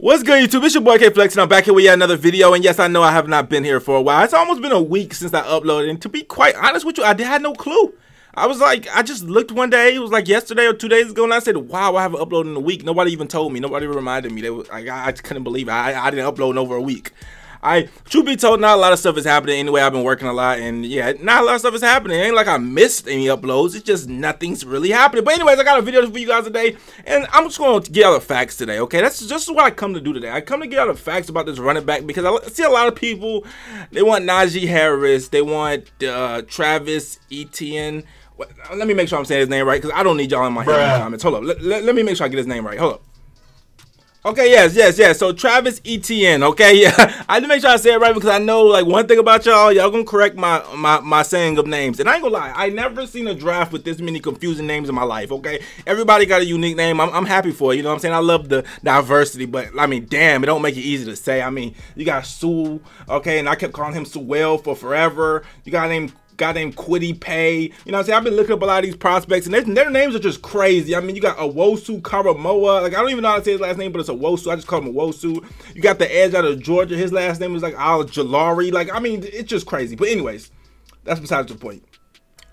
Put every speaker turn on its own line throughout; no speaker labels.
What's good, YouTube? It's your boy K Flex, and I'm back here with yet another video. And yes, I know I have not been here for a while. It's almost been a week since I uploaded, and to be quite honest with you, I had no clue. I was like, I just looked one day, it was like yesterday or 2 days ago, and I said, wow, I haven't uploaded in a week. Nobody even told me, nobody reminded me. I couldn't believe it. I didn't upload in over a week. Truth be told, not a lot of stuff is happening anyway. I've been working a lot, and yeah, not a lot of stuff is happening. It ain't like I missed any uploads. It's just nothing's really happening. But anyways, I got a video for you guys today, and I'm just going to get out the facts today, okay? That's just what I come to do today. I come to get out the facts about this running back because I see a lot of people, they want Najee Harris, they want Travis Etienne. Let me make sure I'm saying his name right, because I don't need y'all in my head in the comments. Hold up. Let me make sure I get his name right. Hold up. Okay, yes. So Travis Etienne, okay, yeah. I had to make sure I say it right because I know, like, one thing about y'all gonna correct my saying of names. And I ain't gonna lie, I never seen a draft with this many confusing names in my life, okay? Everybody got a unique name. I'm happy for it, you know what I'm saying? I love the diversity, but, I mean, damn, it don't make it easy to say. I mean, you got Sue, okay, and I kept calling him Sewell for forever. You got a guy named Quiddy Pay. You know what I'm saying? I've been looking up a lot of these prospects, and their names are just crazy. I mean, you got Owosu Karamoa. Like, I don't even know how to say his last name, but it's Owosu. I just call him Owosu. You got the edge out of Georgia. His last name is like Al Jalari. Like, I mean, it's just crazy. But anyways, that's besides the point.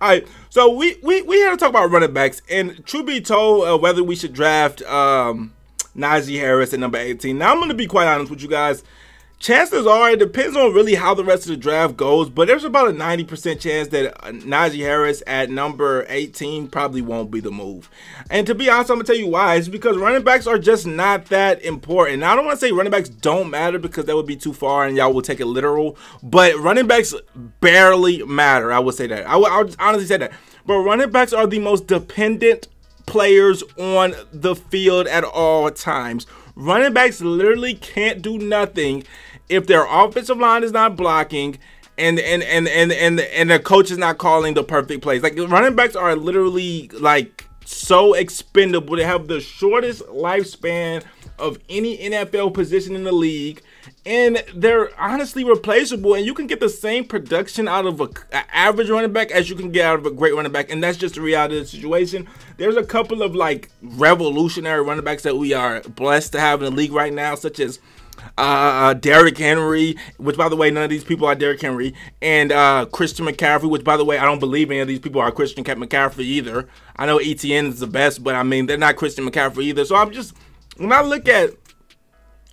All right, so we here to talk about running backs, and truth be told, whether we should draft Najee Harris at number 18. Now, I'm going to be quite honest with you guys. Chances are, it depends on really how the rest of the draft goes, but there's about a 90% chance that Najee Harris at number 18 probably won't be the move. And to be honest, I'm going to tell you why. It's because running backs are just not that important. Now, I don't want to say running backs don't matter because that would be too far and y'all will take it literal, but running backs barely matter. I would say that. I would honestly say that. But running backs are the most dependent players on the field at all times. Running backs literally can't do nothing if their offensive line is not blocking and the coach is not calling the perfect plays. Like, running backs are literally like so expendable. They have the shortest lifespan of any NFL position in the league, and they're honestly replaceable, and you can get the same production out of an average running back as you can get out of a great running back, and that's just the reality of the situation. There's a couple of like revolutionary running backs that we are blessed to have in the league right now, such as Derrick Henry, which by the way, none of these people are Derrick Henry, and Christian McCaffrey, which by the way, I don't believe any of these people are Christian McCaffrey either. I know Etienne is the best, but I mean, they're not Christian McCaffrey either. So I'm just, when I look at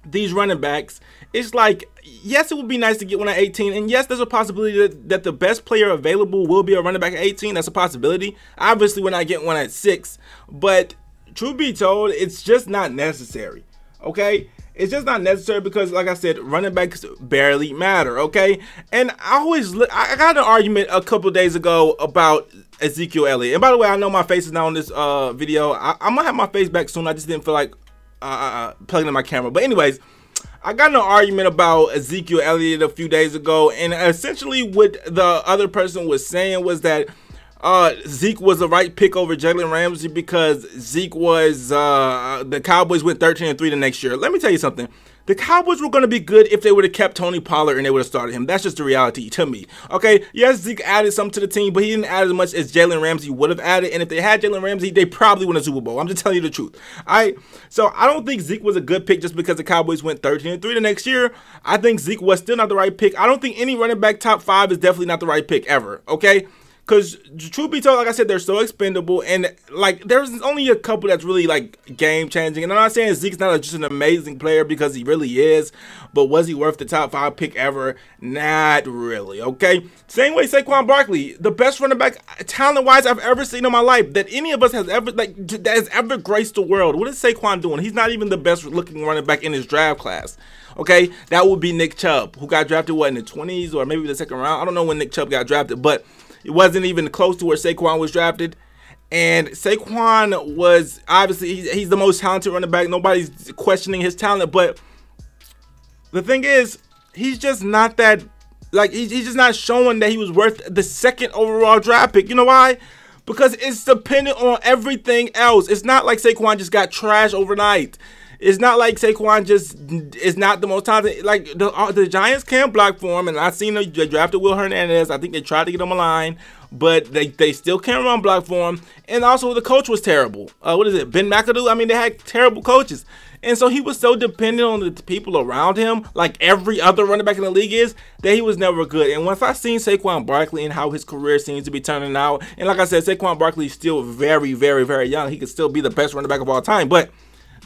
these running backs, it's like, yes, it would be nice to get one at 18, and yes, there's a possibility that the best player available will be a running back at 18. That's a possibility. Obviously, we're not getting one at 6, but truth be told, it's just not necessary, okay? It's just not necessary because, like I said, running backs barely matter, okay? And I got an argument a couple days ago about Ezekiel Elliott. And by the way, I know my face is not on this video. I'm gonna have my face back soon. I just didn't feel like plugging in my camera. But anyways, I got in an argument about Ezekiel Elliott a few days ago, and essentially what the other person was saying was that Zeke was the right pick over Jalen Ramsey because Zeke was, the Cowboys went 13-3 the next year. Let me tell you something. The Cowboys were going to be good if they would have kept Tony Pollard and they would have started him. That's just the reality to me. Okay, yes, Zeke added something to the team, but he didn't add as much as Jalen Ramsey would have added. And if they had Jalen Ramsey, they probably won a Super Bowl. I'm just telling you the truth. So I don't think Zeke was a good pick just because the Cowboys went 13-3 the next year. I think Zeke was still not the right pick. I don't think any running back top 5 is definitely not the right pick ever. Okay. Because truth be told, like I said, they're so expendable, and like there's only a couple that's really like game changing. And I'm not saying Zeke's not just an amazing player because he really is, but was he worth the top 5 pick ever? Not really. Okay. Same way Saquon Barkley, the best running back talent wise I've ever seen in my life that any of us has ever that has ever graced the world. What is Saquon doing? He's not even the best looking running back in his draft class. Okay, that would be Nick Chubb, who got drafted what, in the 20s or maybe the 2nd round. I don't know when Nick Chubb got drafted, but it wasn't even close to where Saquon was drafted. And Saquon was, obviously, he's the most talented running back. Nobody's questioning his talent. But the thing is, he's just not that, like, he's just not showing that he was worth the 2nd overall draft pick. You know why? Because it's dependent on everything else. It's not like Saquon just got trash overnight. It's not like Saquon just is not the most talented. Like, the Giants can't block for him, and I've seen they drafted Will Hernandez. I think they tried to get him a line, but they still can't run block for him. And also the coach was terrible. What is it, Ben McAdoo? I mean, they had terrible coaches. And so he was so dependent on the people around him, like every other running back in the league is, that he was never good. And once I seen Saquon Barkley and how his career seems to be turning out, and like I said, Saquon Barkley is still very, very, very young. He could still be the best running back of all time. But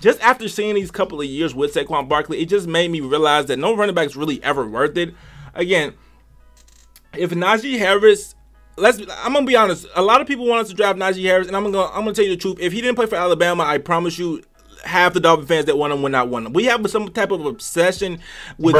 just after seeing these couple of years with Saquon Barkley, it just made me realize that no running back's really ever worth it. Again, if Najee Harris, I'm gonna be honest, a lot of people want us to draft Najee Harris, and I'm gonna tell you the truth. If he didn't play for Alabama, I promise you, half the Dolphin fans that want him would not want him. We have some type of obsession with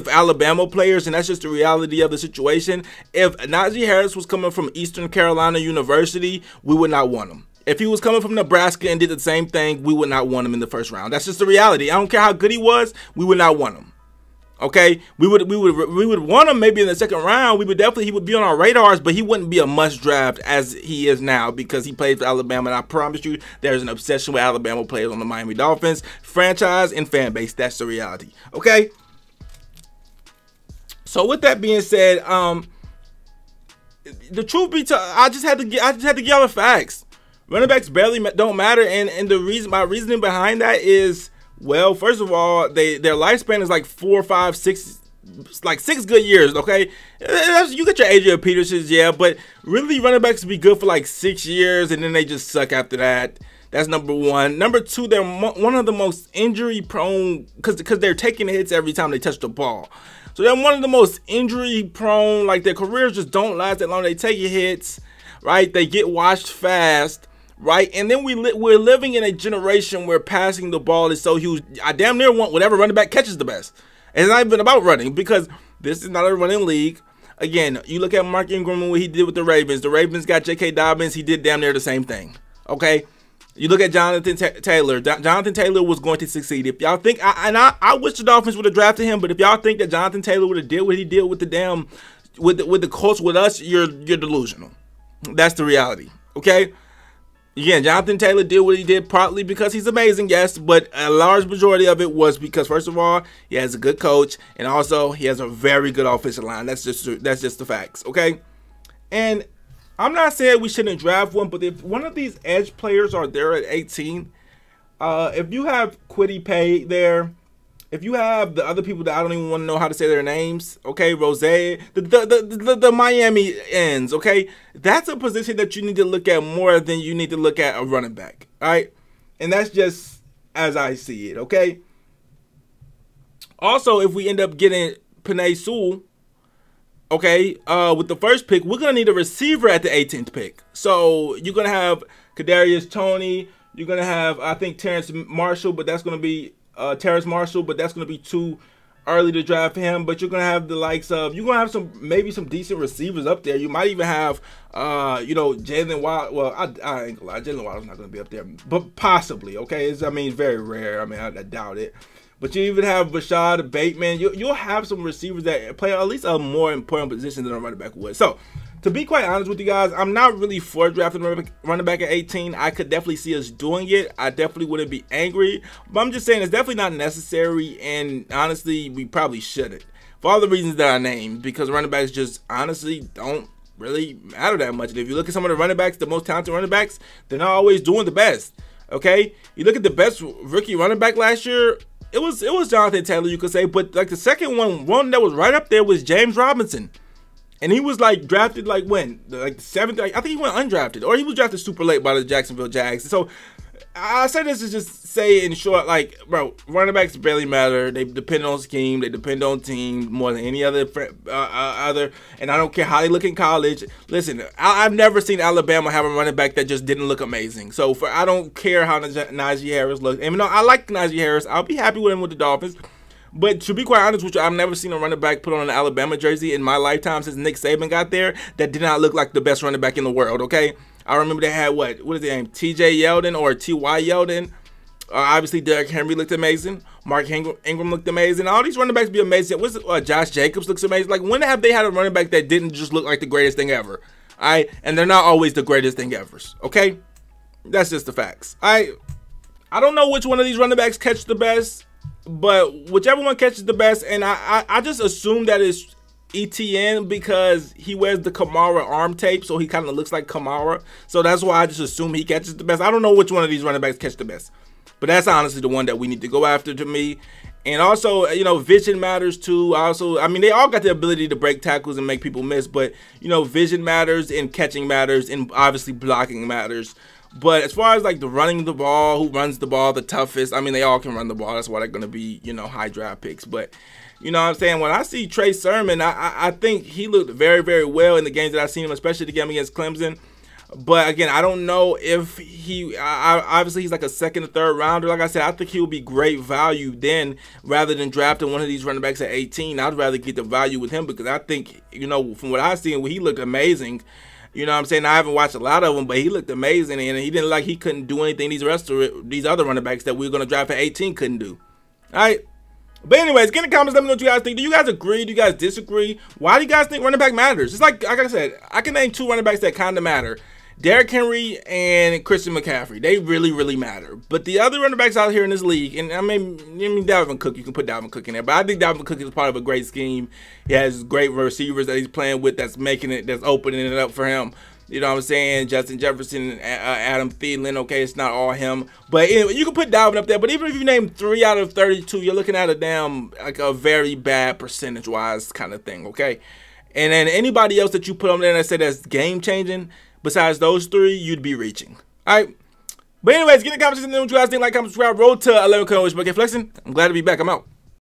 Alabama players, and that's just the reality of the situation. If Najee Harris was coming from Eastern Carolina University, we would not want him. If he was coming from Nebraska and did the same thing, we would not want him in the first round. That's just the reality. I don't care how good he was, we would not want him. Okay, we would want him maybe in the second round. He would be on our radars, but he wouldn't be a must draft as he is now because he plays for Alabama. And I promise you, there's an obsession with Alabama players on the Miami Dolphins franchise and fan base. That's the reality. Okay. So with that being said, the truth be told, I just had to give y'all the facts. Running backs barely don't matter, and my reasoning behind that is, well, first of all, their lifespan is like 4, 5, 6, like 6 good years, okay? You get your Adrian Petersons, yeah, but really running backs be good for like 6 years, and then they just suck after that. That's number one. Number two, they're one of the most injury-prone, because they're taking hits every time they touch the ball. So they're one of the most injury-prone, like their careers just don't last that long. They take hits, right? They get washed fast. Right, and then we're living in a generation where passing the ball is so huge. I damn near want whatever running back catches the best. It's not even about running because this is not a running league. Again, you look at Mark Ingram and what he did with the Ravens. The Ravens got J.K. Dobbins. He did damn near the same thing. Okay, you look at Jonathan Taylor. Jonathan Taylor was going to succeed. If y'all think, I wish the Dolphins would have drafted him, but if y'all think that Jonathan Taylor would have did what he did with the with the Colts with us, you're delusional. That's the reality. Okay. Again, Jonathan Taylor did what he did partly because he's amazing, yes, but a large majority of it was because, first of all, he has a good coach, and also he has a very good offensive line. That's just the facts, okay? And I'm not saying we shouldn't draft one, but if one of these edge players are there at 18, if you have Kwity Paye there, if you have the other people that I don't even want to know how to say their names, okay, Rose, the Miami ends, okay, that's a position that you need to look at more than you need to look at a running back, all right? And that's just as I see it, okay? Also, if we end up getting Penei Sewell, okay, with the first pick, we're going to need a receiver at the 18th pick. So you're going to have Kadarius Toney, you're going to have, I think, Terrace Marshall, but that's going to be too early to draft him. But you're gonna have the likes of, you're gonna have maybe some decent receivers up there. You might even have Jalen Waddle. Well, I ain't gonna lie, Jalen Waddle's not gonna be up there, but possibly. Okay, it's very rare. I mean, I doubt it. But you even have Rashad Bateman. You'll have some receivers that play at least a more important position than a running back would. So, to be quite honest with you guys, I'm not really for drafting running back at 18. I could definitely see us doing it. I definitely wouldn't be angry. But I'm just saying it's definitely not necessary. And honestly, we probably shouldn't. For all the reasons that I named. Because running backs just honestly don't really matter that much. And if you look at some of the running backs, the most talented running backs, they're not always doing the best. Okay? You look at the best rookie running back last year, it was Jonathan Taylor, you could say. But like the second one that was right up there was James Robinson. And he was like drafted like when? Like the 7th? I think he went undrafted. Or he was drafted super late by the Jacksonville Jags. So I say this to just say in short, like, bro, running backs barely matter. They depend on scheme. They depend on team more than any other. And I don't care how they look in college. Listen, I've never seen Alabama have a running back that just didn't look amazing. So I don't care how Najee Harris looks. Even though I like Najee Harris, I'll be happy with him with the Dolphins. But to be quite honest with you, I've never seen a running back put on an Alabama jersey in my lifetime since Nick Saban got there that did not look like the best running back in the world, okay? I remember they had, what is his name, TJ Yeldon or T.Y. Yeldon. Obviously, Derrick Henry looked amazing. Mark Ingram looked amazing. All these running backs be amazing. Josh Jacobs looks amazing. Like, when have they had a running back that didn't just look like the greatest thing ever? All right? And they're not always the greatest thing ever, okay? That's just the facts. I don't know which one of these running backs catch the best. But whichever one catches the best, and I just assume that it's ETN because he wears the Kamara arm tape, so he kind of looks like Kamara. So that's why I just assume he catches the best. I don't know which one of these running backs catch the best, but that's honestly the one that we need to go after to me. And also, you know, vision matters too. I mean, they all got the ability to break tackles and make people miss, but, you know, vision matters and catching matters and obviously blocking matters. But as far as like the running the ball, who runs the ball the toughest, I mean, they all can run the ball. That's why they're going to be, you know, high draft picks. But, you know what I'm saying? When I see Trey Sermon, I think he looked very, very well in the games that I've seen him, especially the game against Clemson. But again, I don't know if obviously he's like a second or third rounder. Like I said, I think he would be great value then rather than drafting one of these running backs at 18. I'd rather get the value with him because I think, you know, from what I've seen, he looked amazing. You know what I'm saying? I haven't watched a lot of him, but he looked amazing. And he didn't he couldn't do anything these other running backs that we were going to draft at 18 couldn't do. All right. But anyways, get in the comments, let me know what you guys think. Do you guys agree? Do you guys disagree? Why do you guys think running back matters? It's like I said, I can name 2 running backs that kind of matter. Derrick Henry and Christian McCaffrey, they really, really matter. But the other running backs out here in this league, and I mean Dalvin Cook, you can put Dalvin Cook in there, but I think Dalvin Cook is part of a great scheme. He has great receivers that he's playing with that's opening it up for him. You know what I'm saying? Justin Jefferson, Adam Thielen, okay, it's not all him. But anyway, you can put Dalvin up there. But even if you name 3 out of 32, you're looking at a very bad percentage-wise kind of thing, okay? And then anybody else that you put on there that said that's game-changing, besides those 3, you'd be reaching. All right. But anyways, get in the comments and know what you guys think. Like, comment, subscribe. Road to 11K. Flexing. I'm glad to be back. I'm out.